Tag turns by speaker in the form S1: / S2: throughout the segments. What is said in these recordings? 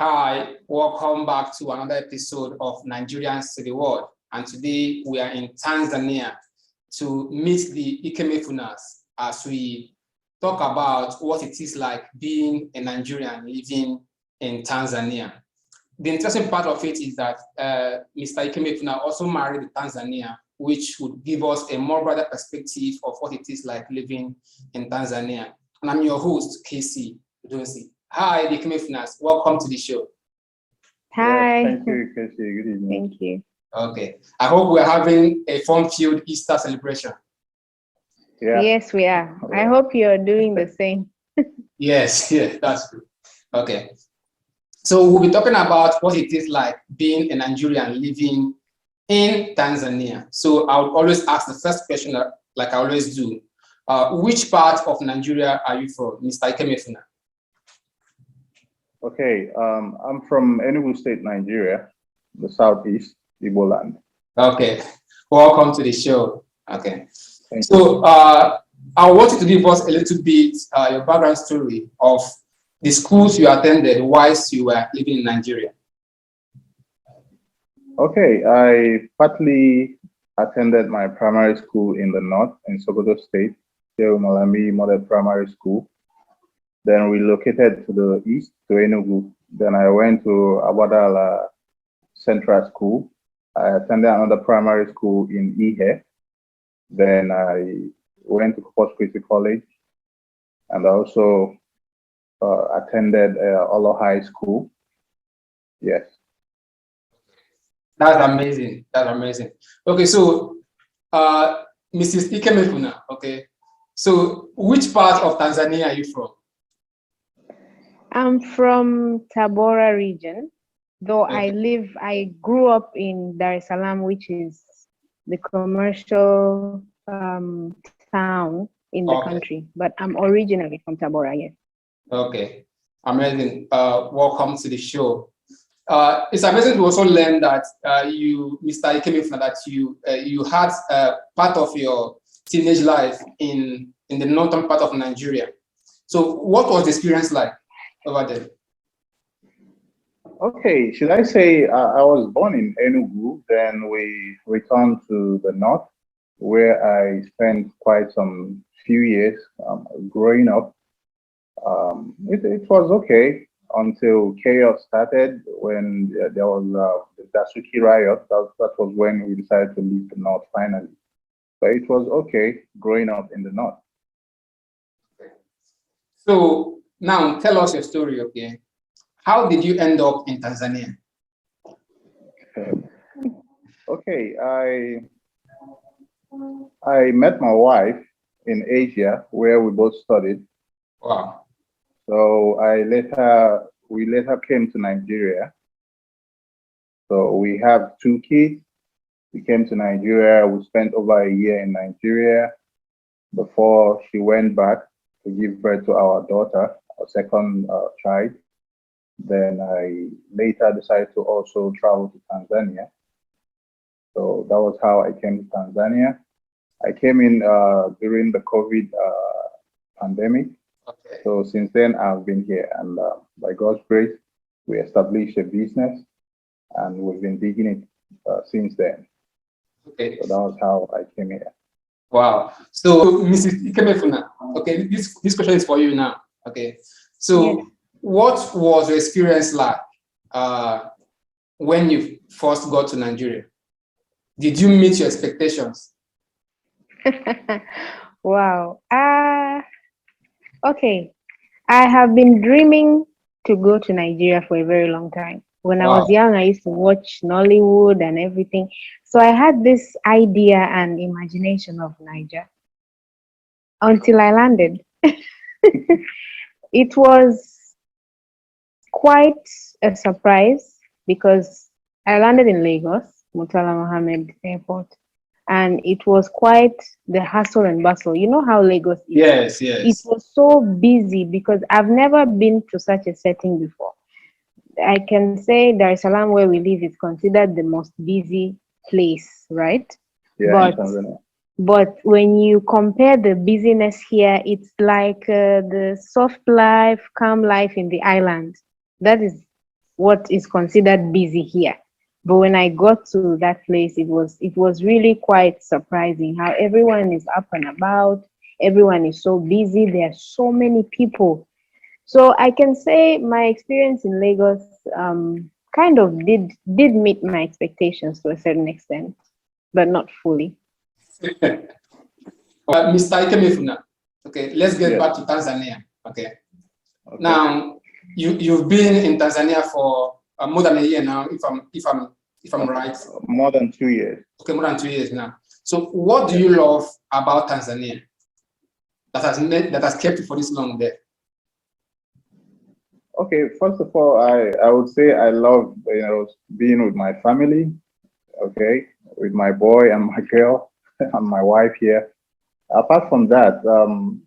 S1: Hi, welcome back to another episode of Nigerians to the World. And today we are in Tanzania to meet the Ikemefunas as we talk about what it is like being a Nigerian living in Tanzania. The interesting part of it is that Mr. Ikemefuna also married in Tanzania, which would give us a more broader perspective of what it is like living in Tanzania. And I'm your host, Kcee Udonsi. Hi, the Ikemefunas. Welcome to the show.
S2: Hi.
S3: Yeah, thank you, Kcee. Good evening.
S2: Thank you.
S1: Okay. I hope we're having a fun-filled Easter celebration.
S3: Yeah.
S2: Yes, we are. I hope you're doing the same.
S1: Yes, that's true. Okay. So we'll be talking about what it is like being a Nigerian living in Tanzania. So I would always ask the first question, like I always do. Which part of Nigeria are you from, Mr. Ikemefuna?
S3: Okay. I'm from Enugu State, Nigeria, the southeast, Igbo land.
S1: Okay. Welcome to the show. Okay.
S3: Thank
S1: So I want you to give us a little bit your background story of the schools you attended whilst you were living in Nigeria.
S3: Okay. I partly attended my primary school in the north in Sokoto State, Malami Model Primary School. Then relocated to the east, to Enugu. Then I went to Abadala Central School. I attended another primary school in Ihe. Then I went to Corpus Christi College, and I also attended Olo High School. Yes.
S1: That's amazing. That's amazing. Okay, so Mrs. Ikemefuna, okay. So which part of Tanzania are you from?
S2: I'm from Tabora region, though okay. I grew up in Dar es Salaam, which is the commercial town in the country, but I'm originally from Tabora, yes. Okay,
S1: amazing. Welcome to the show. It's amazing to also learn that you, Mr. Ikemefuna, that you had part of your teenage life in the northern part of Nigeria. So what was the experience like over there?
S3: Okay, should I say I was born in Enugu, then we returned to the north, where I spent quite some few years growing up. It was okay until chaos started when there was the Dasuki riot. That was when we decided to leave the north finally. But it was okay growing up in the north.
S1: Okay. So now tell us your story, okay? How did you end up in Tanzania?
S3: Okay, I met my wife in Asia where we both studied.
S1: Wow.
S3: So we later came to Nigeria. So we have 2 kids. We came to Nigeria. We spent over a year in Nigeria before she went back to give birth to our daughter, our second child. Then I later decided to also travel to Tanzania. So that was how I came to Tanzania. I came in during the COVID pandemic.
S1: Okay.
S3: So since then, I've been here, and by God's grace, we established a business, and we've been digging it since then.
S1: Okay.
S3: So that was how I came here.
S1: Wow. So, Mrs. Ikemefuna, okay, this question is for you now. Okay. So, yes. What was your experience like when you first got to Nigeria? Did you meet your expectations?
S2: Wow. Okay. I have been dreaming to go to Nigeria for a very long time. When I was young, I used to watch Nollywood and everything. So I had this idea and imagination of Niger until I landed. It was quite a surprise because I landed in Lagos, Murtala Mohammed Airport, and it was quite the hustle and bustle. You know how Lagos is?
S1: Yes, yes.
S2: It was so busy because I've never been to such a setting before. I can say Dar es Salaam, where we live, is considered the most busy place, right?
S3: Yeah,
S2: but when you compare the busyness here, it's like the soft life, calm life in the island. That is what is considered busy here. But when I got to that place, it was really quite surprising how everyone is up and about. Everyone is so busy. There are so many people. So I can say my experience in Lagos kind of did meet my expectations to a certain extent, but not fully.
S1: Mr. Ikemefuna, okay, let's get back to Tanzania. Okay. Now you've been in Tanzania for more than a year now, if I'm right.
S3: More than 2 years.
S1: Okay, more than 2 years now. So what do you love about Tanzania that has kept you for this long there?
S3: Okay, first of all, I would say I love being with my family, okay, with my boy and my girl and my wife here. Apart from that,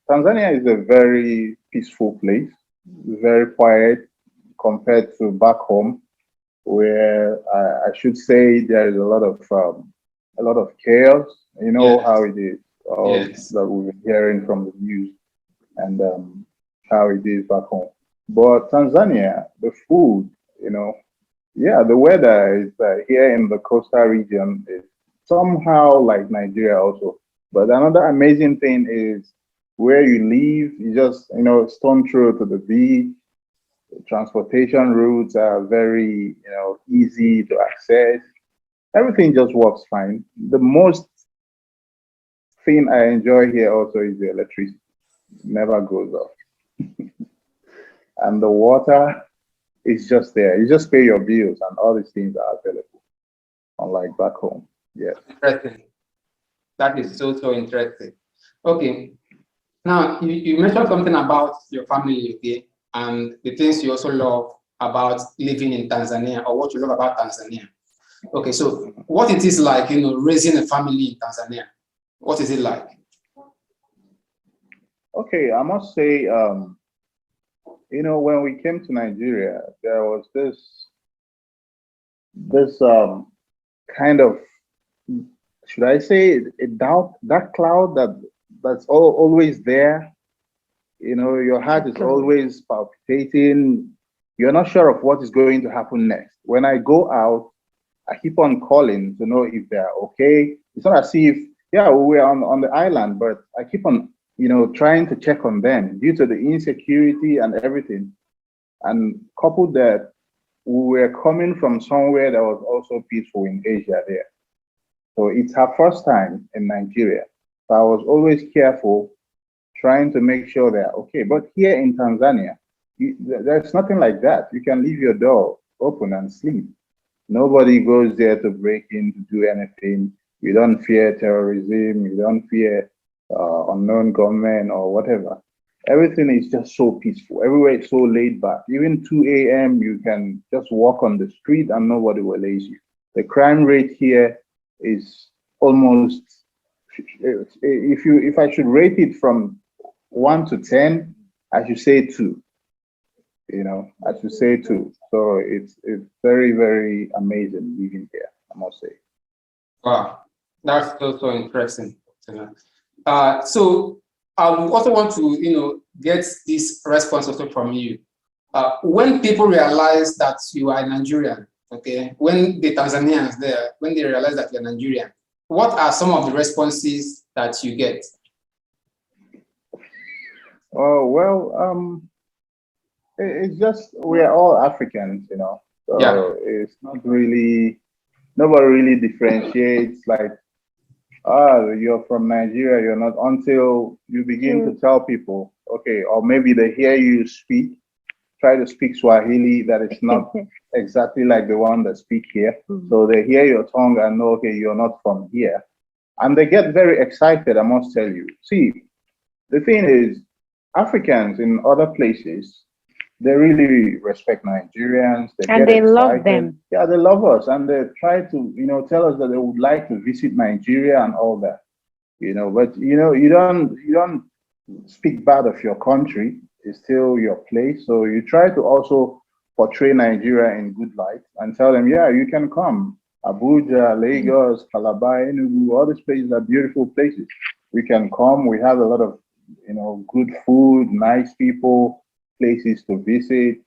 S3: Tanzania is a very peaceful place, very quiet compared to back home, where I should say there is a lot of chaos. You know how it is, that we've been hearing from the news, and how it is back home. But Tanzania, the food, the weather is here in the coastal region is somehow like Nigeria also. But another amazing thing is where you live, you just, stone throw to the beach. The transportation routes are very, easy to access. Everything just works fine. The most thing I enjoy here also is the electricity. It never goes off. And the water is just there. You just pay your bills and all these things are available, unlike back home. Yes.
S1: Interesting. That is so interesting. Okay. Now, you mentioned something about your family, okay, and the things you also love about living in Tanzania, or what you love about Tanzania. Okay, so what it is like, raising a family in Tanzania? What is it like?
S3: Okay, I must say, when we came to Nigeria, there was this kind of, should I say, a doubt, that cloud that's always there. Your heart is always palpitating. You're not sure of what is going to happen next. When I go out, I keep on calling to know if they're okay. It's not as if, we're on the island, but I keep on, trying to check on them due to the insecurity and everything. And coupled that, we were coming from somewhere that was also peaceful in Asia there. So it's her first time in Nigeria. So I was always careful, trying to make sure they're okay. But here in Tanzania, there's nothing like that. You can leave your door open and sleep. Nobody goes there to break in, to do anything. You don't fear terrorism. You don't fear unknown gunmen or whatever. Everything is just so peaceful. Everywhere is so laid back. Even 2 a.m., you can just walk on the street and nobody will laze you. The crime rate here is almost, if I should rate it from 1 to 10, I should say 2. I should say 2. So it's very, very amazing living here, I must say.
S1: Wow, that's so interesting. So I also want to, get this response also from you. When people realize that you are Nigerian, okay, when the Tanzanians there, when they realize that you're Nigerian, what are some of the responses that you get?
S3: Oh, well, it's just, we're all Africans, so it's not really, nobody really differentiates like, you're from Nigeria, you're not, until you begin to tell people, okay, or maybe they hear you try to speak Swahili that is not exactly like the one that speak here. So they hear your tongue and know, okay, you're not from here. And they get very excited, I must tell you. See, the thing is, Africans in other places, they really respect Nigerians.
S2: They love them.
S3: Yeah, they love us, and they try to, tell us that they would like to visit Nigeria and all that. But you don't speak bad of your country. It's still your place. So you try to also portray Nigeria in good light and tell them, yeah, you can come. Abuja, Lagos, Calabar, Enugu, all these places are beautiful places. We can come. We have a lot of, good food, nice people, places to visit.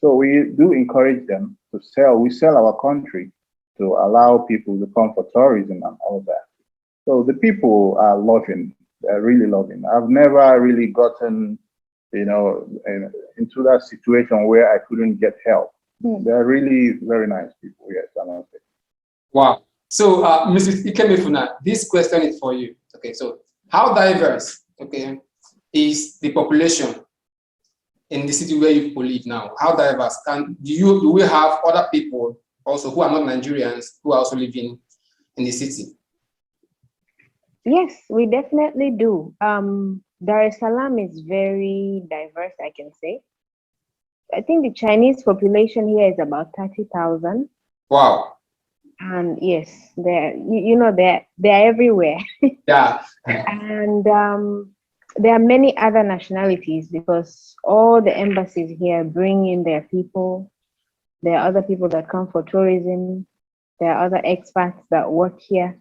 S3: So we do encourage them to sell. We sell our country to allow people to come for tourism and all that. So the people are loving. They're really loving. I've never really gotten, into that situation where I couldn't get help. They're really very nice people. Yes, I must say.
S1: Wow. So, Mrs. Ikemefuna, this question is for you. Okay, so how diverse, okay, is the population in the city where you live now? How diverse? And do we have other people also who are not Nigerians who are also living in the city?
S2: Yes, we definitely do. Dar es Salaam is very diverse, I can say. I think the Chinese population here is about 30,000.
S1: Wow.
S2: And yes, they're everywhere.
S1: Yeah.
S2: And there are many other nationalities because all the embassies here bring in their people. There are other people that come for tourism. There are other expats that work here.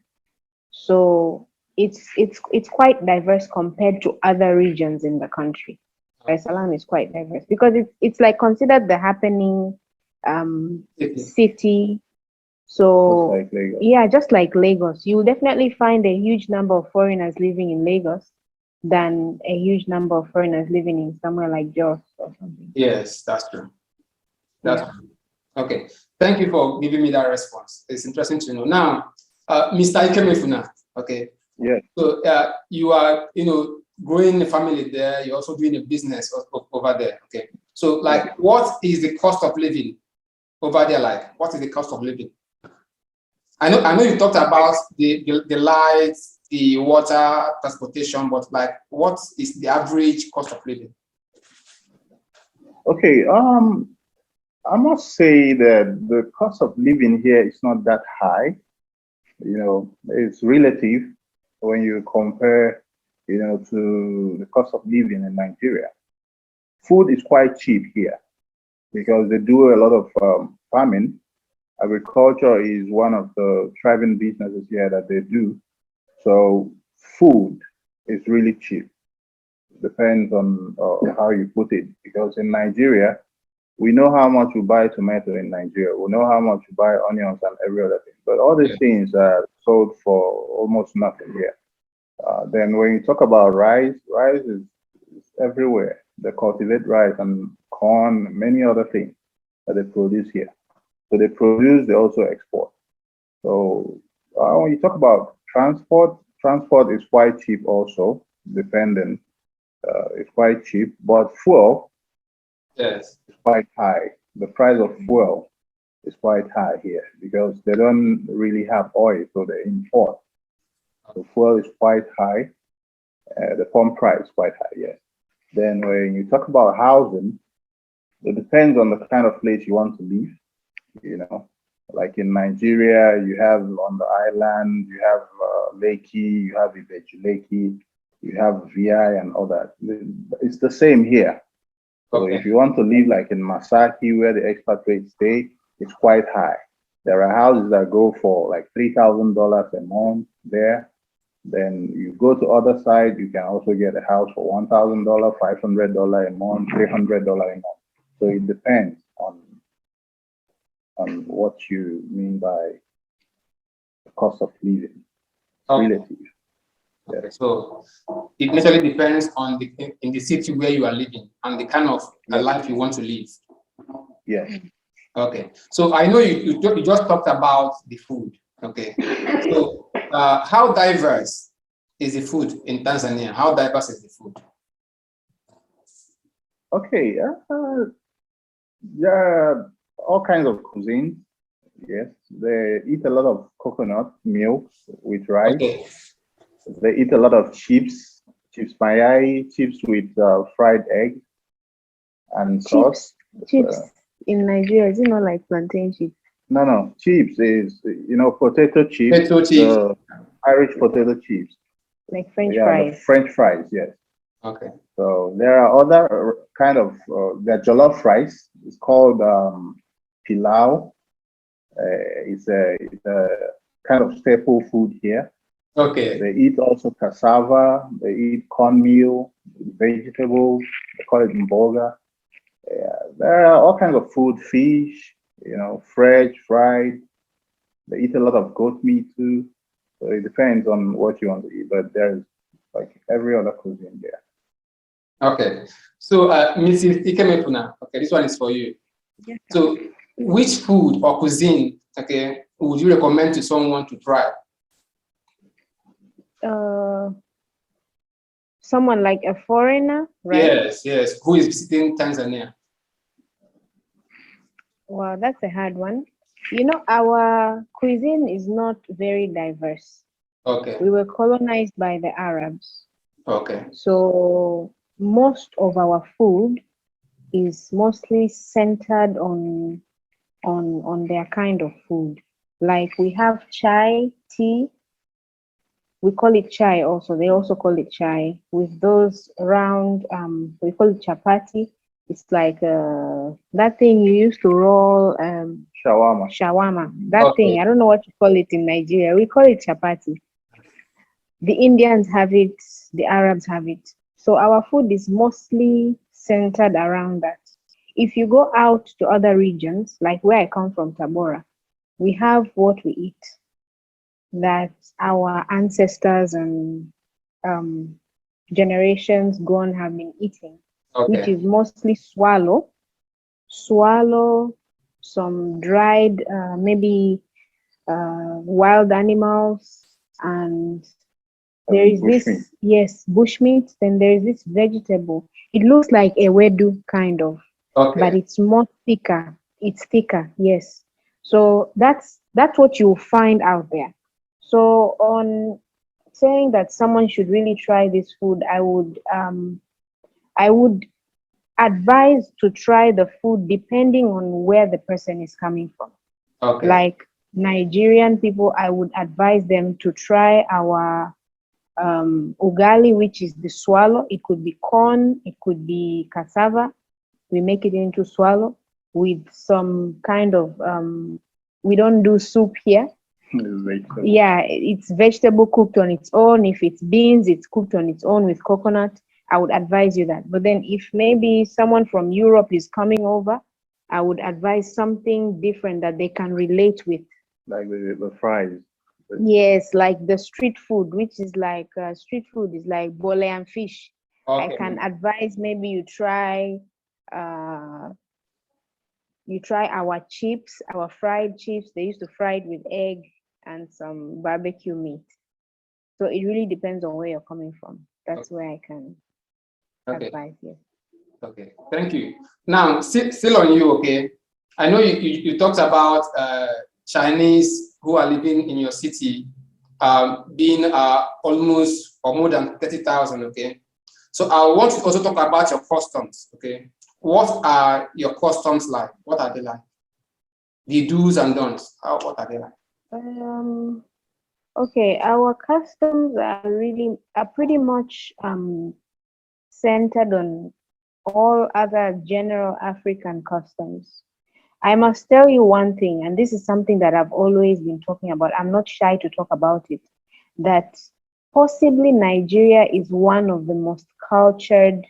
S2: So it's quite diverse compared to other regions in the country. Dar es Salaam is quite diverse because it's like considered the happening city. So
S3: Just like Lagos.
S2: yeah, just like Lagos, you'll definitely find a huge number of foreigners living in Lagos than a huge number of foreigners living in somewhere like Jos or something.
S1: Yes, that's true. That's true. Okay. Thank you for giving me that response. It's interesting to know. Now, Mr. Ikemefuna, okay.
S3: Yes.
S1: So you are, growing a family there. You're also doing a business over there. Okay. So, like, what is the cost of living over there? Like, what is the cost of living? I know you talked about the lights, the water, transportation, but like, what is the average cost of living?
S3: Okay. I must say that the cost of living here is not that high. It's relative when you compare, to the cost of living in Nigeria. Food is quite cheap here because they do a lot of farming. Agriculture is one of the thriving businesses here that they do. So food is really cheap. Depends on how you put it. Because in Nigeria, we know how much we buy tomato in Nigeria. We know how much we buy onions and every other thing. But all these things are sold for almost nothing here. Then when you talk about rice is everywhere. They cultivate rice and corn, many other things that they produce here. So they produce, they also export. So when you talk about transport is quite cheap also, dependent. It's quite cheap, but fuel is quite high. The price of fuel is quite high here because they don't really have oil, so they import. So fuel is quite high. The pump price is quite high, yes. Then when you talk about housing, it depends on the kind of place you want to live. Like in Nigeria, you have on the island, you have Lekki, you have Lekki, you have VI and all that. It's the same here. So if you want to live like in Masaki, where the expat rates stay, it's quite high. There are houses that go for like $3,000 a month there. Then you go to other side, you can also get a house for $1,000, $500 a month, $300 a month. So it depends on what you mean by the cost of living. Relative.
S1: Okay, so it naturally depends on in the city where you are living and the kind of life you want to live.
S3: Yes.
S1: Okay, so I know you just talked about the food. Okay, so how diverse is the food in Tanzania? How diverse is the food?
S3: Okay, there are all kinds of cuisine. Yes, they eat a lot of coconut milk with rice.
S1: Okay.
S3: They eat a lot of chips mayai, chips with fried egg and sauce.
S2: Chips in Nigeria, is it not like plantain chips?
S3: No, chips is, potato chips.
S1: Potato chips.
S3: Irish potato chips.
S2: Like French fries.
S3: French fries, yes.
S1: Okay.
S3: So there are other kind of, the jollof rice. It's called pilau. It's a kind of staple food here.
S1: Okay.
S3: They eat also cassava. They eat cornmeal, vegetables. They call it mboga. Yeah, there are all kinds of food, fish, fresh, fried. They eat a lot of goat meat too. So it depends on what you want to eat, but there's like every other cuisine there.
S1: Okay. So, Mrs. Ikemefuna, okay, this one is for you.
S2: Yes,
S1: So, which food or cuisine, okay, would you recommend to someone to try?
S2: Someone like a foreigner, right?
S1: Yes, who is visiting Tanzania?
S2: Well, that's a hard one. You know, our cuisine is not very diverse.
S1: Okay,
S2: We were colonized by the Arabs.
S1: okay,
S2: So most of our food is mostly centered on their kind of food. Like we have chai, tea. We call it chai also. They also call it chai with those round, we call it chapati. It's like that thing you used to roll,
S3: Shawarma.
S2: shawarma. That
S1: okay,
S2: thing, I don't know what you call it in Nigeria. We call it chapati. The Indians have it, the Arabs have it. So our food is mostly centered around that. If you go out to other regions, like where I come from, Tabora, we have what we eat that our ancestors and generations gone have been eating, which
S1: okay,
S2: is mostly swallow, some dried, maybe wild animals, and there is this,
S3: Bushmeat.
S2: yes, bushmeat. Then there is this vegetable. It looks like a wedu kind of, but
S1: okay,
S2: it's more thicker. It's thicker, yes. So that's what you'll find out there. So on saying that someone should really try this food, I would advise to try the food depending on where the person is coming from.
S1: okay,
S2: Like Nigerian people, I would advise them to try our ugali, which is the swallow. It could be corn, it could be cassava. We make it into swallow with some kind of we don't do soup here.
S3: Vegetable.
S2: Yeah, it's vegetable cooked on its own. If it's beans, it's cooked on its own with coconut. I would advise you that. But then if maybe someone from Europe is coming over, I would advise something different that they can relate with.
S3: Like the fries.
S2: Yes, like the street food, which is like street food is like bole and fish. I
S1: okay,
S2: can advise maybe uh, you try our chips, our fried chips. They used to fry it with egg and some barbecue meat. So it really depends on where you're coming from. That's where I can
S1: okay,
S2: advise you.
S1: okay. Thank you. Now, still on you, okay? I know you talked about Chinese who are living in your city being almost or more than 30,000, okay? So I want to also talk about your customs, okay? What are your customs like? What are they like? The do's and don'ts, what are they like?
S2: Okay, our customs are pretty much centered on all other general African customs. I must tell you one thing, and this is something that I've always been talking about. I'm not shy to talk about it, that possibly Nigeria is one of the most cultured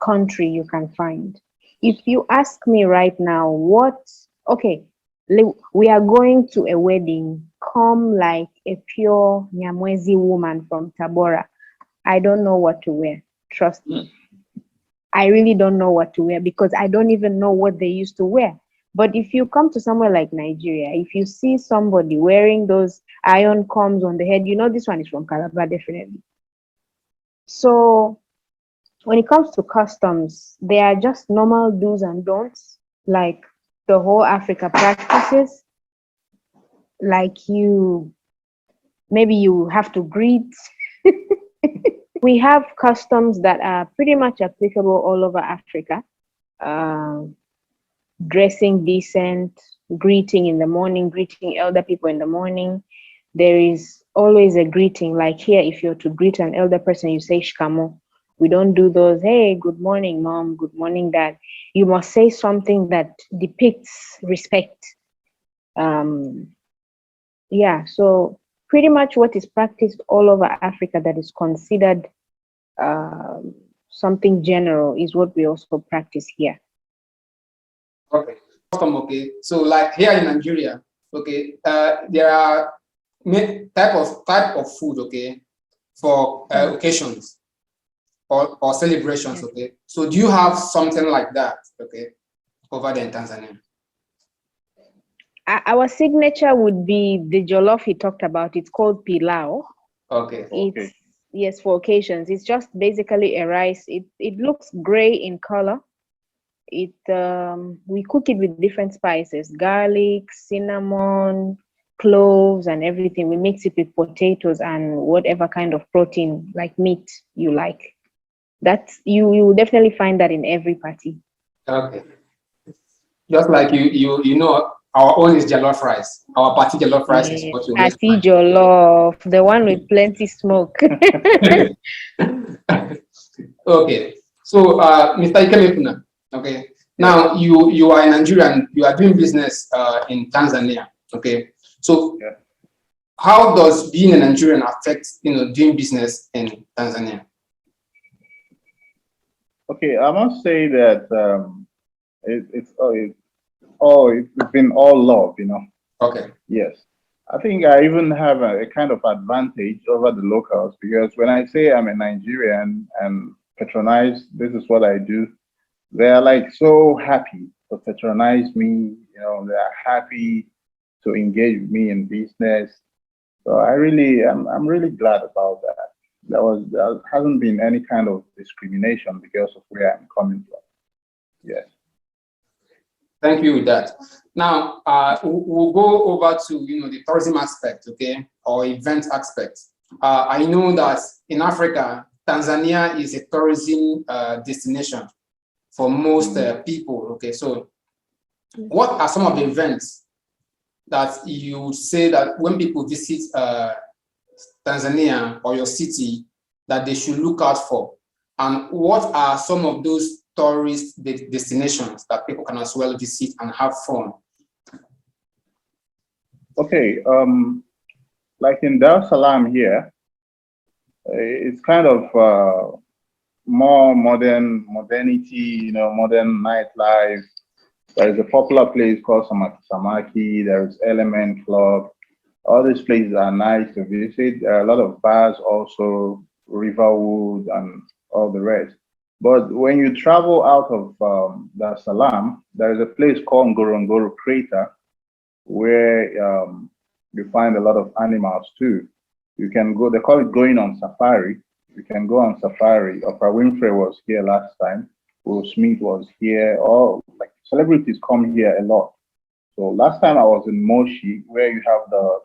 S2: country you can find. If you ask me right now, okay, we are going to a wedding, come like a pure Nyamwezi woman from Tabora. I don't know what to wear. Trust me. I really don't know what to wear because I don't even know what they used to wear. But if you come to somewhere like Nigeria, if you see somebody wearing those iron combs on the head, you know this one is from Calabar, definitely. So when it comes to customs, they are just normal do's and don'ts, like the whole Africa practices. Like maybe you have to greet. We have customs that are pretty much applicable all over Africa. Dressing decent, greeting in the morning, greeting elder people in the morning. There is always a greeting. Like here, if you're to greet an elder person, you say shikamo. We don't do those, hey, good morning, mom, good morning, dad. You must say something that depicts respect. Yeah, so pretty much what is practiced all over Africa that is considered something general is what we also practice here.
S1: Okay. Custom, okay. So like here in Nigeria, okay, there are type of food, okay, for occasions or celebrations, okay. So do you have something like that, okay, over there in Tanzania?
S2: Our signature would be the jollof he talked about. It's called pilau.
S1: Okay.
S2: It's yes, for occasions. It's just basically a rice. It looks gray in color. We cook it with different spices, garlic, cinnamon, cloves, and everything. We mix it with potatoes and whatever kind of protein, like meat, you like. That's you will definitely find that in every party.
S1: Okay. Just like you know, our own is jollof rice. Our party jollof rice is what you always
S2: Party
S1: find.
S2: jollof, the one with plenty smoke.
S1: Okay. So Mr. Ikemefuna, okay. Now you are a Nigerian, you are doing business in Tanzania. Okay. So how does being a Nigerian affect doing business in Tanzania?
S3: Okay, I must say that it's been all love,
S1: Okay.
S3: Yes. I think I even have a kind of advantage over the locals because when I say I'm a Nigerian and patronize, this is what I do, they're like so happy to patronize me, they're happy to engage with me in business. So I'm really glad about that. There hasn't been any kind of discrimination because of where I'm coming from. Yes.
S1: Thank you with that. Now we'll go over to the tourism aspect, okay, or event aspect. I know that in Africa, Tanzania is a tourism destination for most people. Okay, so what are some of the events that you would say that when people visit Tanzania or your city that they should look out for, and what are some of those tourist destinations that people can as well visit and have fun?
S3: Okay, like in Dar es Salaam here, it's kind of more modernity, modern nightlife. There is a popular place called Samaki. There is Element Club. All these places are nice to visit. There are a lot of bars also, Riverwood and all the rest. But when you travel out of Dar es Salaam, there is a place called Ngorongoro Crater where you find a lot of animals too. You can go, they call it going on safari. You can go on safari. Oprah Winfrey was here last time. Will Smith was here. All like celebrities come here a lot. So last time I was in Moshi, where you have the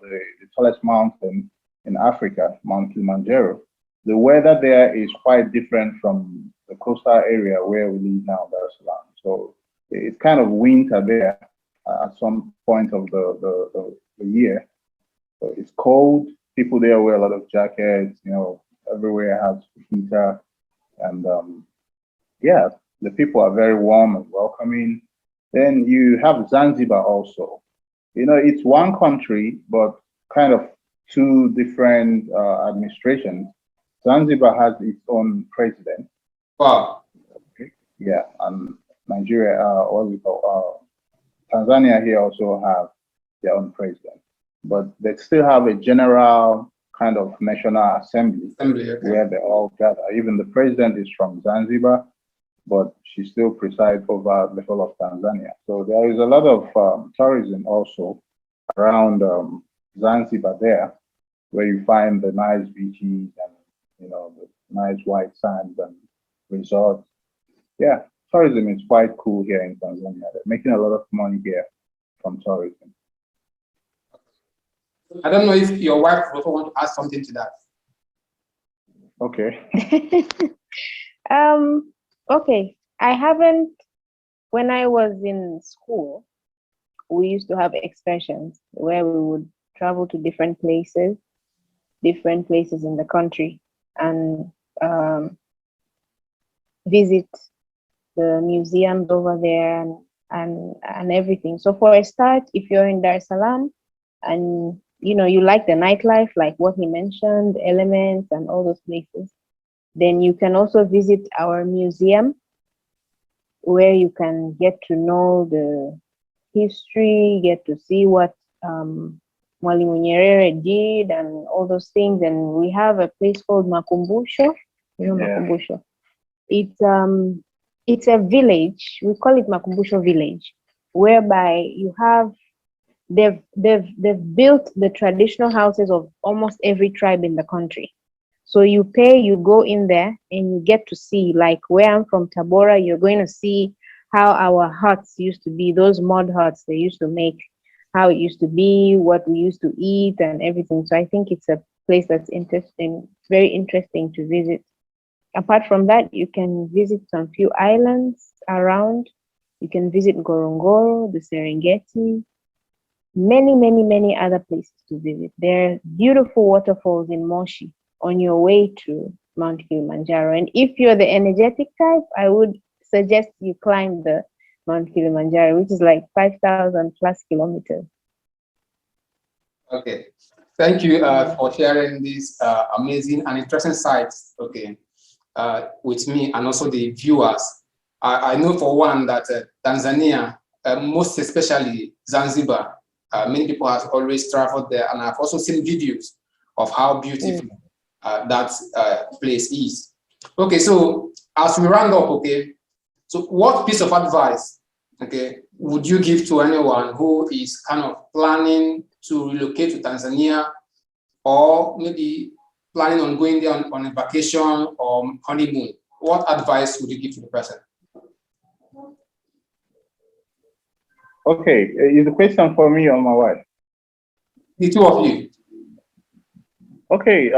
S3: tallest mountain in Africa, Mount Kilimanjaro. The weather there is quite different from the coastal area where we live now, Dar es Salaam. So it's kind of winter there at some point of the year. So it's cold. People there wear a lot of jackets. Everywhere has heater, and yeah, the people are very warm and welcoming. Then you have Zanzibar also. It's one country, but kind of two different administrations. Zanzibar has its own president.
S1: Wow.
S3: Okay. Yeah, and Nigeria, Tanzania here also have their own president. But they still have a general kind of national assembly
S1: Okay.
S3: where they all gather. Even the president is from Zanzibar, but she still presides over the whole of Tanzania. So there is a lot of tourism also around Zanzibar there, where you find the nice beaches and the nice white sands and resorts. Yeah, tourism is quite cool here in Tanzania. They're making a lot of money here from tourism.
S1: I don't know if your wife also want to add something to that.
S3: Okay.
S2: Okay. I haven't. When I was in school, we used to have excursions where we would travel to different places in the country, and visit the museums over there and everything. So for a start, if you're in Dar es Salaam and you like the nightlife, like what he mentioned, Elements and all those places, Then you can also visit our museum, where you can get to know the history, get to see what Mwalimu Nyerere did and all those things. And we have a place called Makumbusho. You know,
S3: Yeah.
S2: Makumbusho. It's a village. We call it Makumbusho village, whereby you have they've built the traditional houses of almost every tribe in the country. So you pay, you go in there, and you get to see, like where I'm from, Tabora, you're going to see how our huts used to be, those mud huts they used to make, how it used to be, what we used to eat and everything. So I think it's a place that's interesting, very interesting to visit. Apart from that, you can visit some few islands around. You can visit Ngorongoro, the Serengeti, many other places to visit. There are beautiful waterfalls in Moshi on your way to Mount Kilimanjaro. And if you're the energetic type, I would suggest you climb the Mount Kilimanjaro, which is like 5,000 plus kilometers.
S1: Okay, thank you for sharing these amazing and interesting sites, okay, with me and also the viewers. I know for one that Tanzania, most especially Zanzibar, many people have always traveled there, and I've also seen videos of how beautiful that place is. Okay, so as we round up, okay, so what piece of advice, okay, would you give to anyone who is kind of planning to relocate to Tanzania, or maybe planning on going there on a vacation or honeymoon? What advice would you give to the person?
S3: Okay, is the question for me or my wife?
S1: The two of you.
S3: Okay,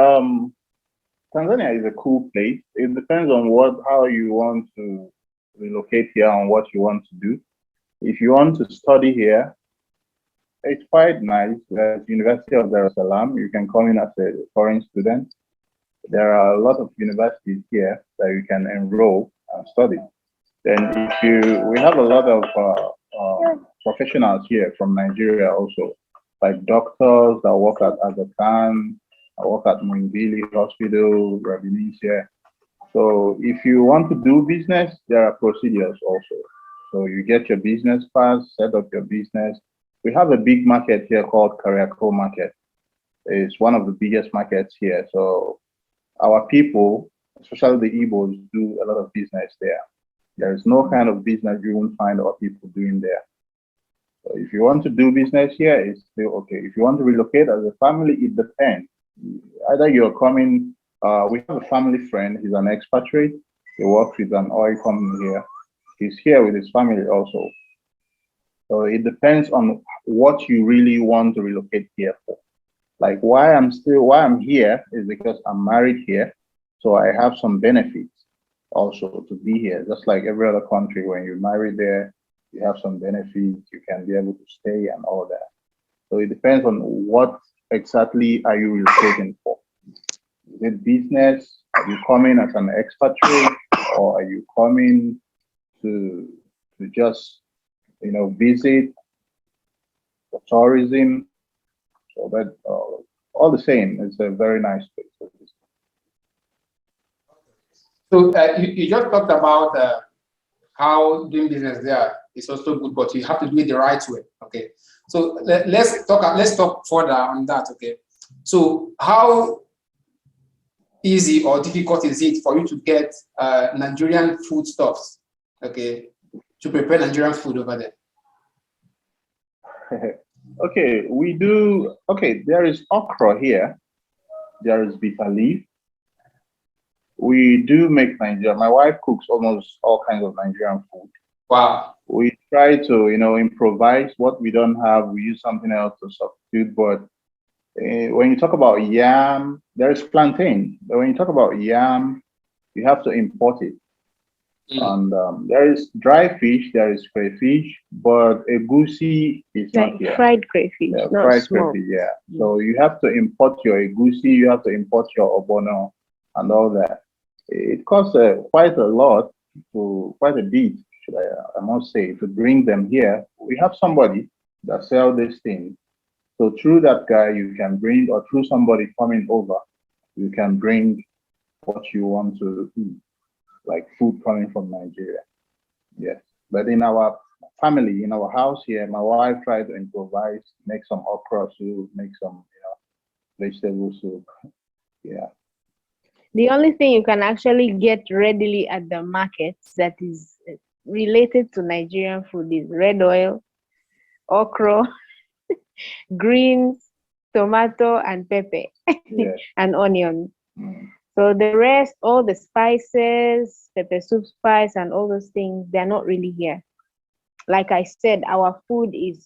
S3: Tanzania is a cool place. It depends on how you want to relocate here and what you want to do. If you want to study here, it's quite nice. There's University of Dar es Salaam. You can come in as a foreign student. There are a lot of universities here that you can enroll and study. Then we have a lot of professionals here from Nigeria also, like doctors that work at Aga Khan, I work at Muimbili Hospital, Rabinisia. So if you want to do business, there are procedures also. So you get your business pass, set up your business. We have a big market here called Kariako Market. It's one of the biggest markets here. So our people, especially the Igbos, do a lot of business there. There is no kind of business you won't find our people doing there. So if you want to do business here, it's still okay. If you want to relocate as a family, it depends. Either you're coming, we have a family friend, he's an expatriate. He works with an oil company here. He's here with his family also. So it depends on what you really want to relocate here for. Like why I'm here is because I'm married here. So I have some benefits also to be here. Just like every other country, when you're married there, you have some benefits, you can be able to stay and all that. So it depends on what exactly are you relocating for. Is it business? Are you coming as an expatriate, or are you coming to just visit for tourism? So that all the same, it's a very nice place.
S1: So you just talked about how doing business there is also good, but you have to do it the right way. Okay. So let's talk further on that. Okay. So how easy or difficult is it for you to get Nigerian foodstuffs? Okay, to prepare Nigerian food over there?
S3: Okay, we do. Okay, there is okra here. There is bitter leaf. We do make Nigerian. My wife cooks almost all kinds of Nigerian food.
S1: Wow.
S3: We try to, improvise. What we don't have, we use something else to substitute. But when you talk about yam, there is plantain. But when you talk about yam, you have to import it. And there is dry fish, there is crayfish, but egusi is not here.
S2: Fried crayfish,
S3: yeah,
S2: not
S3: fried
S2: smoked.
S3: crayfish, yeah. So you have to import your egusi, you have to import your obono and all that. It costs quite a bit, I must say, to bring them here. We have somebody that sells this thing. So through that guy, you can bring, or through somebody coming over, you can bring what you want to eat, like food coming from Nigeria. Yes. But in our family, in our house here, my wife tried to improvise, make some okra soup, make some, vegetable soup. Yeah.
S2: The only thing you can actually get readily at the markets that is related to Nigerian food is red oil, okra, greens, tomato, and pepper,
S3: Yes.
S2: and onion.
S3: Mm.
S2: So the rest, all the spices, pepper soup spice, and all those things, they're not really here. Like I said, our food is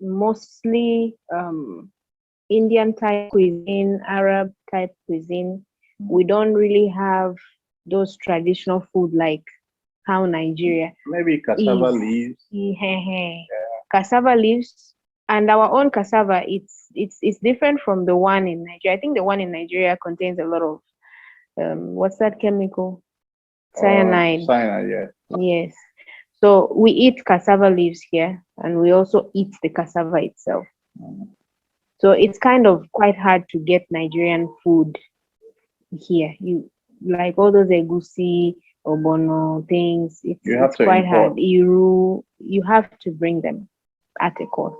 S2: mostly Indian type cuisine, Arab type cuisine. We don't really have those traditional food like how Nigeria
S3: Maybe cassava
S2: is.
S3: leaves.
S2: Cassava leaves, and our own cassava, it's different from the one in Nigeria. I think the one in Nigeria contains a lot of what's that chemical? Cyanide.
S3: Cyanide, yeah.
S2: Yes. So we eat cassava leaves here, and we also eat the cassava itself. So it's kind of quite hard to get Nigerian food here. You like all those egusi, obono things. It's quite hard. You have to bring them at a cost.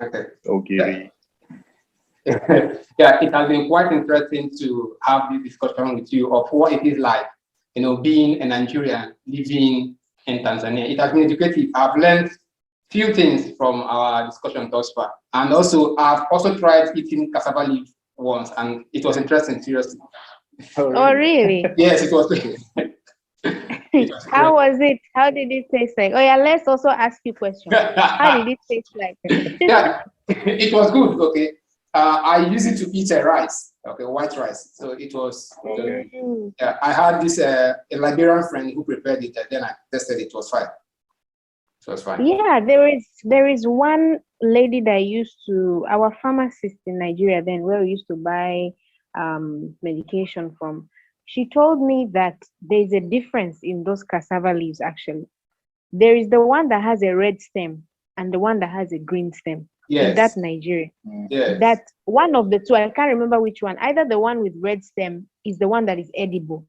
S1: Okay.
S3: Okay.
S1: Yeah, it has been quite interesting to have this discussion with you of what it is like, being a Nigerian living in Tanzania. It has been educative. I've learned few things from our discussion thus far, and also I've also tried eating cassava leaf once, and it was interesting. Seriously.
S2: Oh, really?
S1: Yes, it was.
S2: How was it? How did it taste like? Oh yeah, let's also ask you questions. How did it taste like?
S1: Yeah, it was good. Okay, I used it to eat a rice, okay, white rice. So it was.
S3: Okay.
S1: Yeah, I had this a Liberian friend who prepared it, and then I tested it. It was fine. It was fine.
S2: Yeah, there is one lady that used to, our pharmacist in Nigeria then, where we used to buy medication from. She told me that there's a difference in those cassava leaves actually. There is the one that has a red stem and the one that has a green stem.
S1: Yes.
S2: In that Nigeria.
S1: Yes.
S2: That one of the two, I can't remember which one. Either the one with red stem is the one that is edible.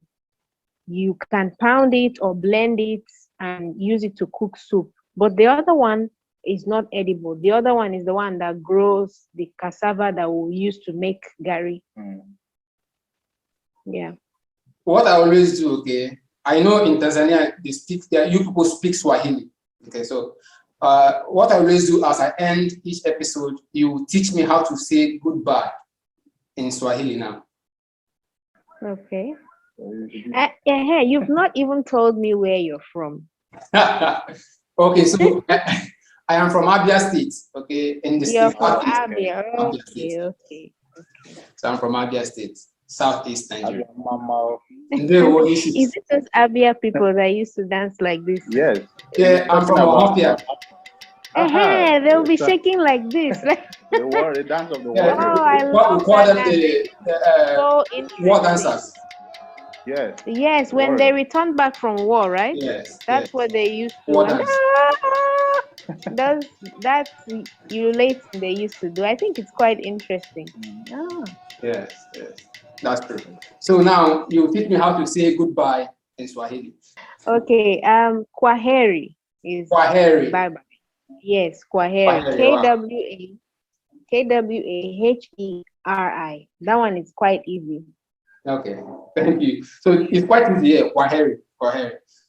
S2: You can pound it or blend it and use it to cook soup. But the other one is not edible. The other one is the one that grows the cassava that we use to make gari. Yeah.
S1: What I always do, okay, I know in Tanzania, you people speak Swahili. Okay, so what I always do as I end each episode, you teach me how to say goodbye in Swahili now.
S2: Okay. Hey, you've not even told me where you're from.
S1: Okay, so I am from Abia State, okay, in the
S2: You're
S1: state.
S2: from Abia, okay.
S1: So I'm from Abia State, Southeast Nigeria.
S2: Is it those Abia people that used to dance like this?
S3: Yes.
S1: Yeah, I'm from Mafia.
S2: They'll be shaking like this.
S3: The dance of the
S1: Yeah,
S3: warrior.
S2: Oh, I love
S1: we call
S2: that
S1: them
S2: dance. So
S1: war dancers.
S3: Yes.
S2: Yes, when they returned back from war, right?
S1: Yes.
S2: That's what they used to.
S1: War dance.
S2: That's ululating they used to do. I think it's quite interesting.
S1: Yes, that's true. So now you teach me how to say goodbye in Swahili.
S2: Okay, kwaheri is
S1: Kwaheri.
S2: bye bye. Yes, kwaheri. Kwaheri. That one is quite easy.
S1: Okay, thank you. So it's quite easy here, kwaheri.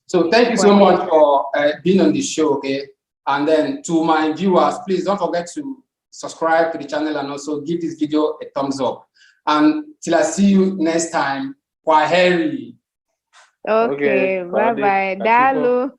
S1: So thank you so much for being on the show, okay? And then to my viewers, please don't forget to subscribe to the channel and also give this video a thumbs up. And till I see you next time, kwaheri.
S2: Okay, bye bye. Dalu.